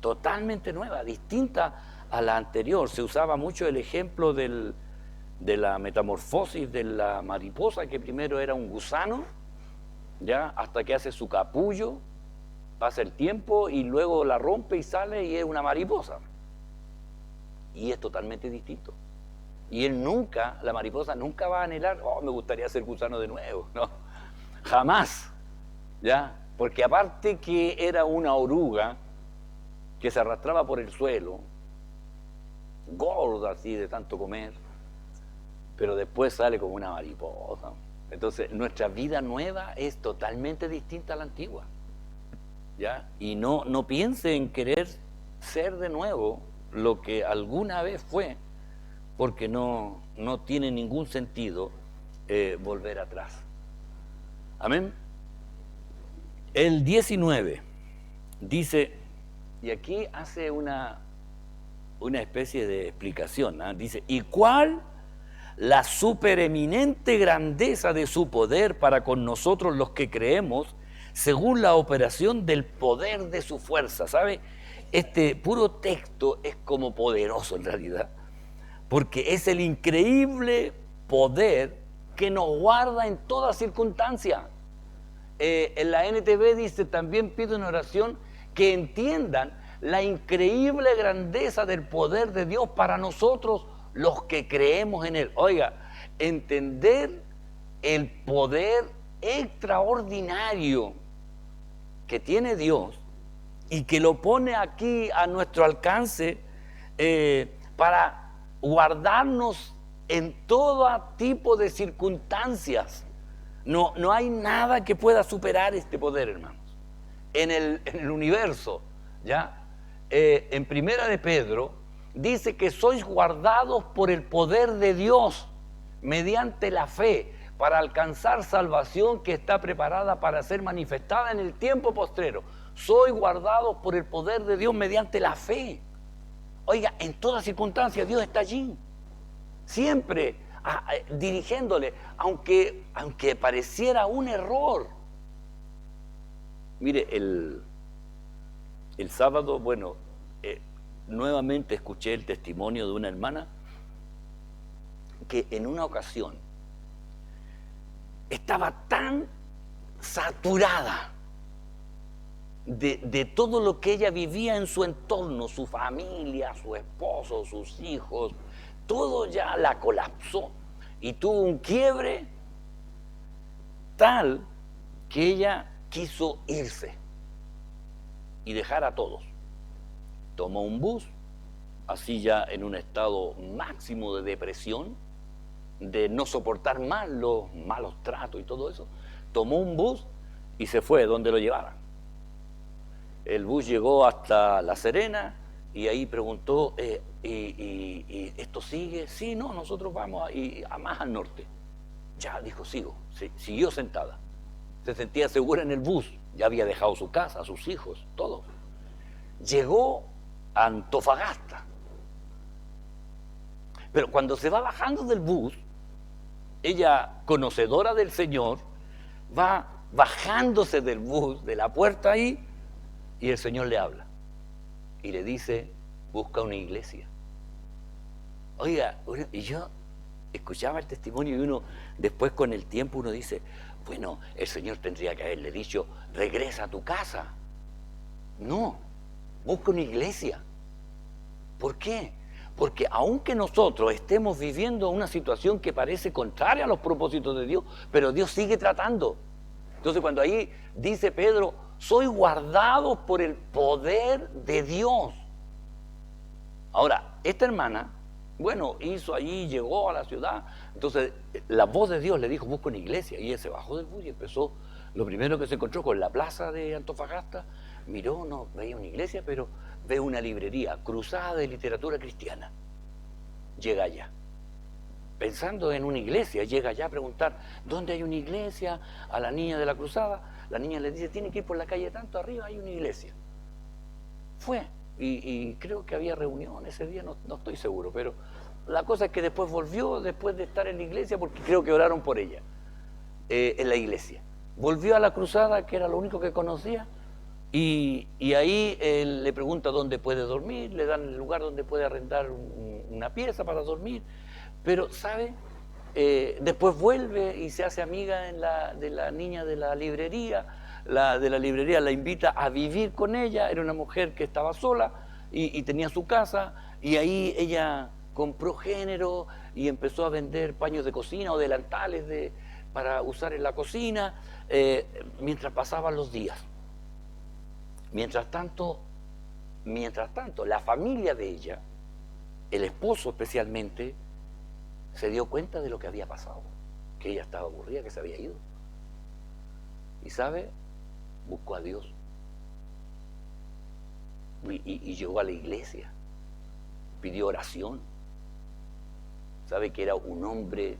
totalmente nueva, distinta a la anterior. Se usaba mucho el ejemplo de la metamorfosis de la mariposa, que primero era un gusano, ya, hasta que hace su capullo, pasa el tiempo y luego la rompe y sale y es una mariposa. Y es totalmente distinto. Y la mariposa nunca va a anhelar, me gustaría ser gusano de nuevo, no, jamás, ya, porque aparte que era una oruga que se arrastraba por el suelo, gorda así de tanto comer, pero después sale como una mariposa. Entonces nuestra vida nueva es totalmente distinta a la antigua, ¿ya? Y no piense en querer ser de nuevo lo que alguna vez fue, porque no tiene ningún sentido volver atrás. Amén. El 19 dice, y aquí hace una especie de explicación, ¿eh? Dice, ¿y cuál la supereminente grandeza de su poder para con nosotros los que creemos, según la operación del poder de su fuerza? ¿Sabe? Este puro texto es como poderoso en realidad, porque es el increíble poder que nos guarda en toda circunstancia. En la NTV dice, también pido en oración que entiendan la increíble grandeza del poder de Dios para nosotros los que creemos en Él. Oiga, entender el poder extraordinario que tiene Dios y que lo pone aquí a nuestro alcance para guardarnos en todo tipo de circunstancias. No hay nada que pueda superar este poder, hermanos, en el universo, ¿ya? En Primera de Pedro dice que sois guardados por el poder de Dios mediante la fe para alcanzar salvación que está preparada para ser manifestada en el tiempo postrero. Sois guardados por el poder de Dios mediante la fe. Oiga, en toda circunstancia Dios está allí, siempre dirigiéndole, aunque pareciera un error. Mire, el sábado, nuevamente escuché el testimonio de una hermana que en una ocasión estaba tan saturada de todo lo que ella vivía en su entorno, su familia, su esposo, sus hijos, todo ya la colapsó y tuvo un quiebre tal que ella quiso irse y dejar a todos. Tomó un bus, así ya en un estado máximo de depresión, de no soportar más los malos tratos y todo eso. Tomó un bus y se fue donde lo llevaran. El bus llegó hasta La Serena Y ahí preguntó, ¿y esto sigue? Sí, no, nosotros vamos a más al norte. Ya, dijo, sigo. Sí, siguió sentada. Se sentía segura en el bus. Ya había dejado su casa, sus hijos, todo. Llegó a Antofagasta. Pero cuando se va bajando del bus, ella, conocedora del Señor, va bajándose del bus, de la puerta ahí, y el Señor le habla. Y le dice, busca una iglesia. Oiga, y yo escuchaba el testimonio y uno, después con el tiempo uno dice, bueno, el Señor tendría que haberle dicho, regresa a tu casa. No, busca una iglesia. ¿Por qué? Porque aunque nosotros estemos viviendo una situación que parece contraria a los propósitos de Dios, pero Dios sigue tratando. Entonces cuando ahí dice Pedro, soy guardado por el poder de Dios. Ahora, esta hermana, bueno, hizo allí, llegó a la ciudad, entonces la voz de Dios le dijo, busca una iglesia, y ella se bajó del bus y empezó, lo primero que se encontró con la plaza de Antofagasta, miró, no veía una iglesia, pero ve una librería, Cruzada de Literatura Cristiana. Llega allá, pensando en una iglesia, llega allá a preguntar, ¿dónde hay una iglesia? A la niña de la Cruzada, la niña le dice, tiene que ir por la calle tanto, arriba hay una iglesia. Fue. Y creo que había reunión ese día, no estoy seguro, pero la cosa es que después volvió, después de estar en la iglesia, porque creo que oraron por ella, en la iglesia. Volvió a la Cruzada, que era lo único que conocía, y ahí él le pregunta dónde puede dormir, le dan el lugar donde puede arrendar una pieza para dormir, pero, ¿sabe? Después vuelve y se hace amiga de la niña de la librería. La de la librería la invita a vivir con ella, era una mujer que estaba sola y tenía su casa, y ahí ella compró género y empezó a vender paños de cocina o delantales para usar en la cocina, mientras pasaban los días. Mientras tanto, la familia de ella, el esposo especialmente, se dio cuenta de lo que había pasado, que ella estaba aburrida, que se había ido. Y ¿sabe? Buscó a Dios y llegó a la iglesia, pidió oración. Sabe que era un hombre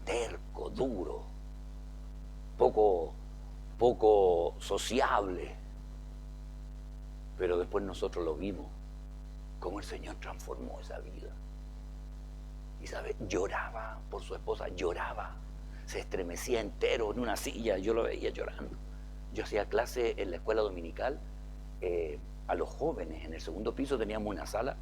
terco, duro, poco sociable, pero después nosotros lo vimos, cómo el Señor transformó esa vida. Y sabe, lloraba por su esposa, lloraba, se estremecía entero en una silla, yo lo veía llorando. Yo hacía clase en la escuela dominical a los jóvenes. En el segundo piso teníamos una sala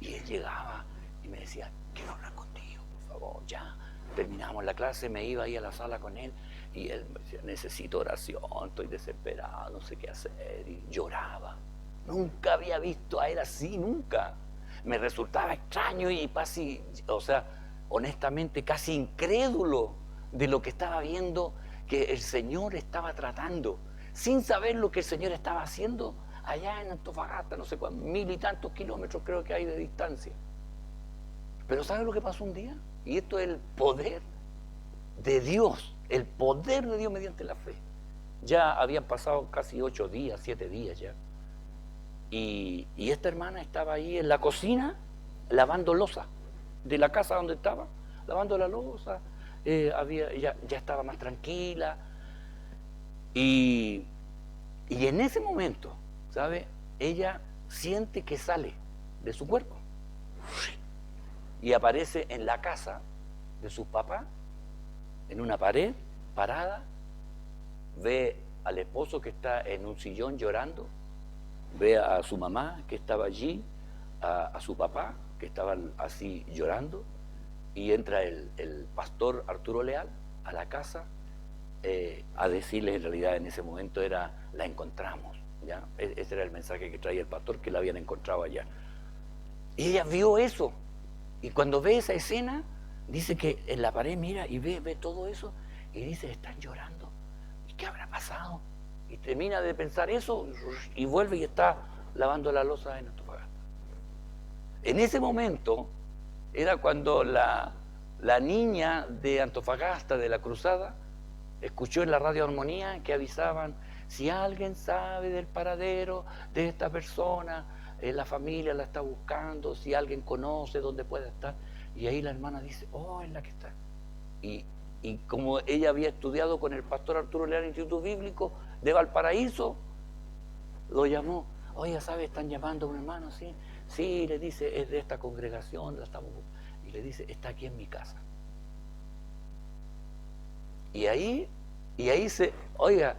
y él llegaba y me decía, quiero hablar contigo, por favor, ya. Terminábamos la clase, me iba ahí a la sala con él y él me decía, necesito oración, estoy desesperado, no sé qué hacer. Y lloraba. Nunca había visto a él así, nunca. Me resultaba extraño y casi, o sea, honestamente casi incrédulo de lo que estaba viendo que el Señor estaba tratando, sin saber lo que el Señor estaba haciendo allá en Antofagasta, no sé cuántos, 1000 y tantos kilómetros creo que hay de distancia. Pero ¿sabe lo que pasó un día? Y esto es el poder de Dios, el poder de Dios mediante la fe. Ya habían pasado casi 8 días, 7 días ya. Y esta hermana estaba ahí en la cocina lavando loza de la casa donde estaba, lavando la loza, ya estaba más tranquila. Y en ese momento, ¿sabe? Ella siente que sale de su cuerpo y aparece en la casa de sus papás, en una pared, parada, ve al esposo que está en un sillón llorando, ve a su mamá que estaba allí, a su papá que estaba así llorando, y entra el pastor Arturo Leal a la casa a decirles, en realidad en ese momento era, la encontramos, ¿ya? Ese era el mensaje que traía el pastor, que la habían encontrado allá. Y ella vio eso, y cuando ve esa escena, dice que en la pared mira y ve todo eso, y dice, están llorando, ¿y qué habrá pasado? Y termina de pensar eso, y vuelve y está lavando la loza en Antofagasta. En ese momento, era cuando la niña de Antofagasta, de la Cruzada, escuchó en la radio Armonía que avisaban, si alguien sabe del paradero de esta persona, la familia la está buscando, si alguien conoce dónde puede estar. Y ahí la hermana dice, oh, es la que está. Y como ella había estudiado con el pastor Arturo Leal en el Instituto Bíblico de Valparaíso, lo llamó. Oye, ¿sabe? Están llamando a un hermano, ¿sí? Sí, le dice, es de esta congregación, y le dice, está aquí en mi casa. Y ahí oiga,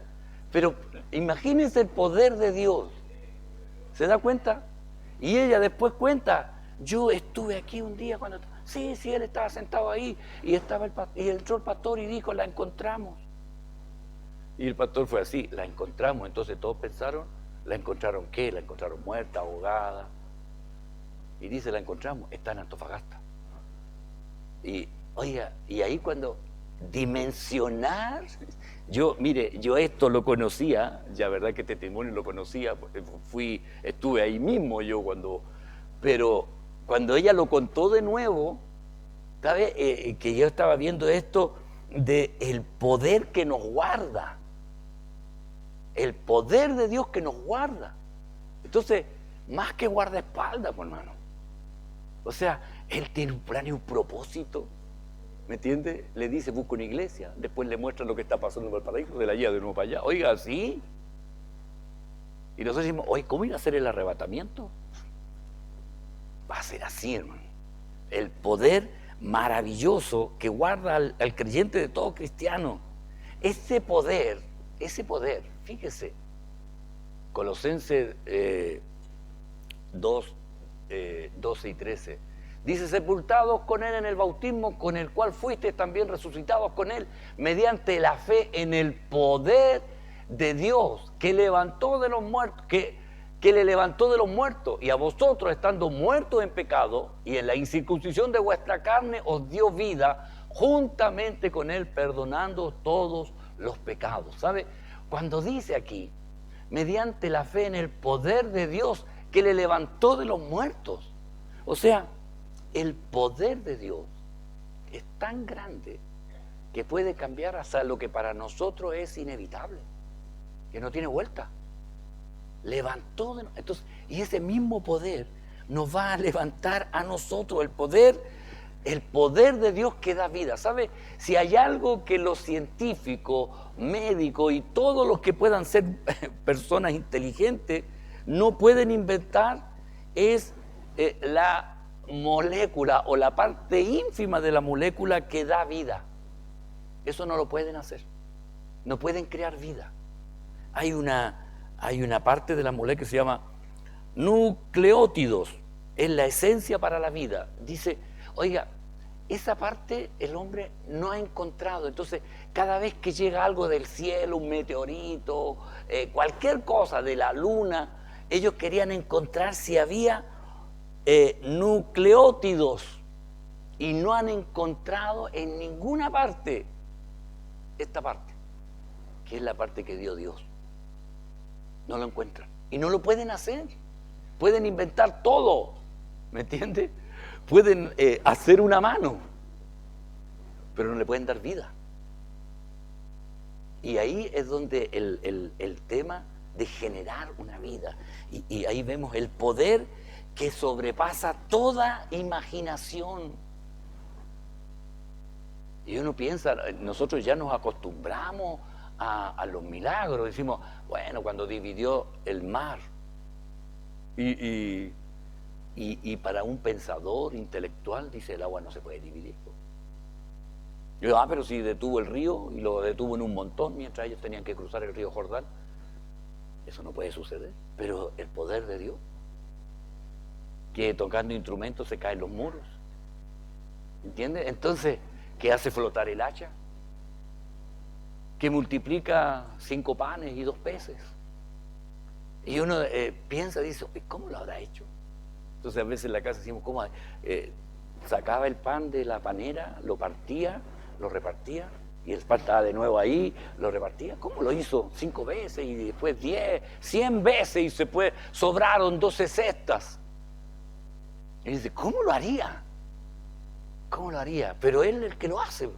pero imagínense el poder de Dios. ¿Se da cuenta? Y ella después cuenta, yo estuve aquí un día cuando... Sí, él estaba sentado ahí y entró el pastor y dijo, la encontramos. Y el pastor fue así, la encontramos. Entonces todos pensaron, ¿la encontraron qué? La encontraron muerta, ahogada. Y dice, la encontramos, está en Antofagasta. Y oiga, y ahí cuando dimensionar, mire, yo esto lo conocía, ya verdad que este testimonio lo conocía, estuve ahí mismo pero cuando ella lo contó de nuevo, ¿sabe? Que yo estaba viendo esto de el poder que nos guarda, el poder de Dios que nos guarda. Entonces, más que guardaespaldas, pues, hermano. O sea, Él tiene un plan y un propósito. ¿Me entiende? Le dice, busca una iglesia, después le muestra lo que está pasando en Valparaíso, de la lleva de nuevo para allá. Oiga, ¿sí? Y nosotros decimos, oye, ¿cómo ir a hacer el arrebatamiento? Va a ser así, hermano. El poder maravilloso que guarda al creyente de todo cristiano. Ese poder, fíjese, Colosenses 2, 12 y 13. Dice, sepultados con Él en el bautismo, con el cual fuiste también resucitados con Él, mediante la fe en el poder de Dios, que levantó de los muertos, que le levantó de los muertos, y a vosotros, estando muertos en pecado, y en la incircuncisión de vuestra carne, os dio vida, juntamente con Él, perdonando todos los pecados. ¿Sabe? Cuando dice aquí, mediante la fe en el poder de Dios, que le levantó de los muertos, o sea, el poder de Dios es tan grande que puede cambiar hasta lo que para nosotros es inevitable, que no tiene vuelta. Levantó entonces, y ese mismo poder nos va a levantar a nosotros, el poder de Dios que da vida. ¿Sabe? Si hay algo que los científicos, médicos y todos los que puedan ser personas inteligentes no pueden inventar, es la molécula o la parte ínfima de la molécula que da vida. Eso no lo pueden hacer. No pueden crear vida. Hay una parte de la molécula que se llama nucleótidos, es la esencia para la vida. Dice, oiga, esa parte el hombre no ha encontrado. Entonces, cada vez que llega algo del cielo, un meteorito, cualquier cosa de la luna, ellos querían encontrar si había nucleótidos, y no han encontrado en ninguna parte esta parte, que es la parte que dio Dios. No lo encuentran y no lo pueden hacer. Pueden inventar todo, ¿me entiende? Pueden hacer una mano, pero no le pueden dar vida. Y ahí es donde el tema de generar una vida, y ahí vemos el poder que sobrepasa toda imaginación. Y uno piensa, nosotros ya nos acostumbramos a los milagros. Decimos, bueno, cuando dividió el mar, y para un pensador intelectual dice, el agua no se puede dividir. Yo digo, pero si detuvo el río, y lo detuvo en un montón mientras ellos tenían que cruzar el río Jordán, eso no puede suceder. Pero el poder de Dios, que tocando instrumentos se caen los muros, ¿entiendes? Entonces, que hace flotar el hacha, que multiplica 5 panes y 2 peces. Y uno piensa, dice, ¿cómo lo habrá hecho? Entonces a veces en la casa decimos, ¿cómo? Sacaba el pan de la panera, lo partía, lo repartía, y el pan estaba de nuevo ahí, lo repartía. ¿Cómo lo hizo? 5 veces, y después 10, 100 veces, y sobraron 12 cestas. Y dice, ¿cómo lo haría? ¿Cómo lo haría? Pero Él es el que lo hace.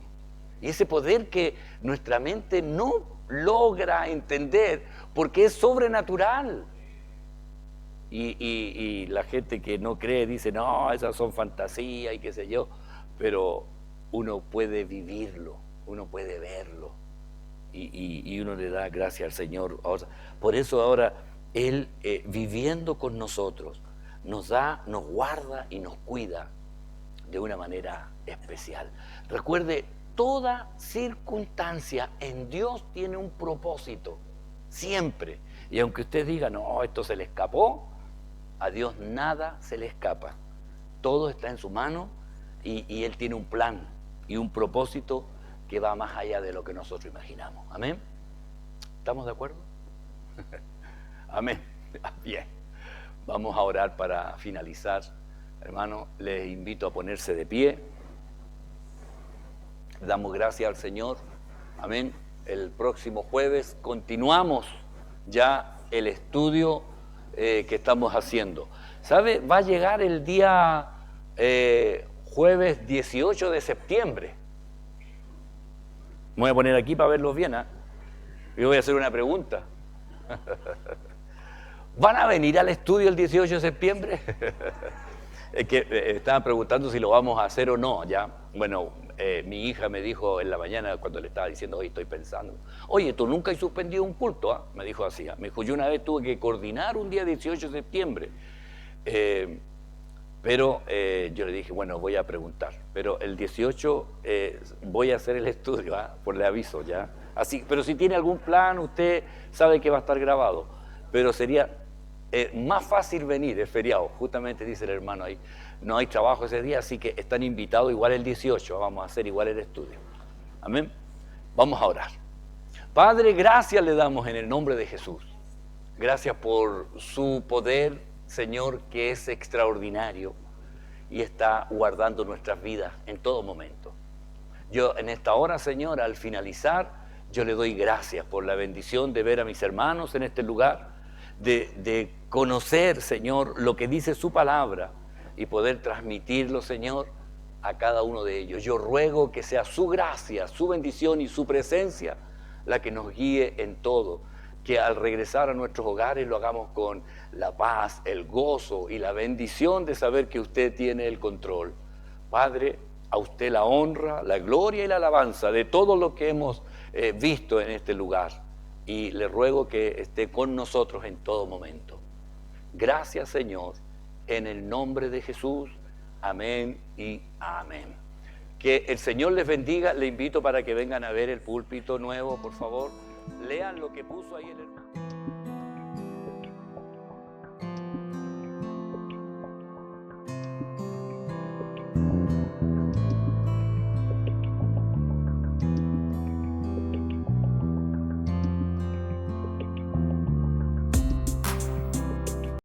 Y ese poder que nuestra mente no logra entender, porque es sobrenatural. y la gente que no cree dice, no, esas son fantasías y qué sé yo, pero uno puede vivirlo, uno puede verlo y uno le da gracias al Señor. Por eso ahora Él, viviendo con nosotros, nos da, nos guarda y nos cuida de una manera especial. Recuerde, toda circunstancia en Dios tiene un propósito, siempre. Y aunque usted diga, no, esto se le escapó, a Dios nada se le escapa. Todo está en su mano y Él tiene un plan y un propósito que va más allá de lo que nosotros imaginamos. ¿Amén? ¿Estamos de acuerdo? Amén. Bien. Vamos a orar para finalizar. Hermano, les invito a ponerse de pie. Damos gracias al Señor. Amén. El próximo jueves continuamos ya el estudio que estamos haciendo. ¿Sabe? Va a llegar el día jueves 18 de septiembre. Me voy a poner aquí para verlos bien. Yo voy a hacer una pregunta. ¿Van a venir al estudio el 18 de septiembre? Es que estaban preguntando si lo vamos a hacer o no, ¿ya? Bueno, mi hija me dijo en la mañana cuando le estaba diciendo, hoy estoy pensando, oye, tú nunca has suspendido un culto, ¿ah? Me dijo así, me dijo, yo una vez tuve que coordinar un día 18 de septiembre, pero yo le dije, bueno, voy a preguntar, pero el 18 voy a hacer el estudio, por le aviso, ¿ya? Así, pero si tiene algún plan, usted sabe que va a estar grabado, pero sería más fácil venir, es feriado, justamente dice el hermano ahí, no hay trabajo ese día, así que están invitados igual el 18, vamos a hacer igual el estudio. Amén. Vamos a orar. Padre, gracias le damos en el nombre de Jesús. Gracias por su poder, Señor, que es extraordinario y está guardando nuestras vidas en todo momento. Yo en esta hora, Señor, al finalizar, yo le doy gracias por la bendición de ver a mis hermanos en este lugar, de conocer, Señor, lo que dice su palabra y poder transmitirlo, Señor, a cada uno de ellos. Yo ruego que sea su gracia, su bendición y su presencia la que nos guíe en todo, que al regresar a nuestros hogares lo hagamos con la paz, el gozo y la bendición de saber que usted tiene el control. Padre, a usted la honra, la gloria y la alabanza de todo lo que hemos visto en este lugar. Y le ruego que esté con nosotros en todo momento. Gracias, Señor, en el nombre de Jesús. Amén y amén. Que el Señor les bendiga. Le invito para que vengan a ver el púlpito nuevo, por favor. Lean lo que puso ahí el hermano.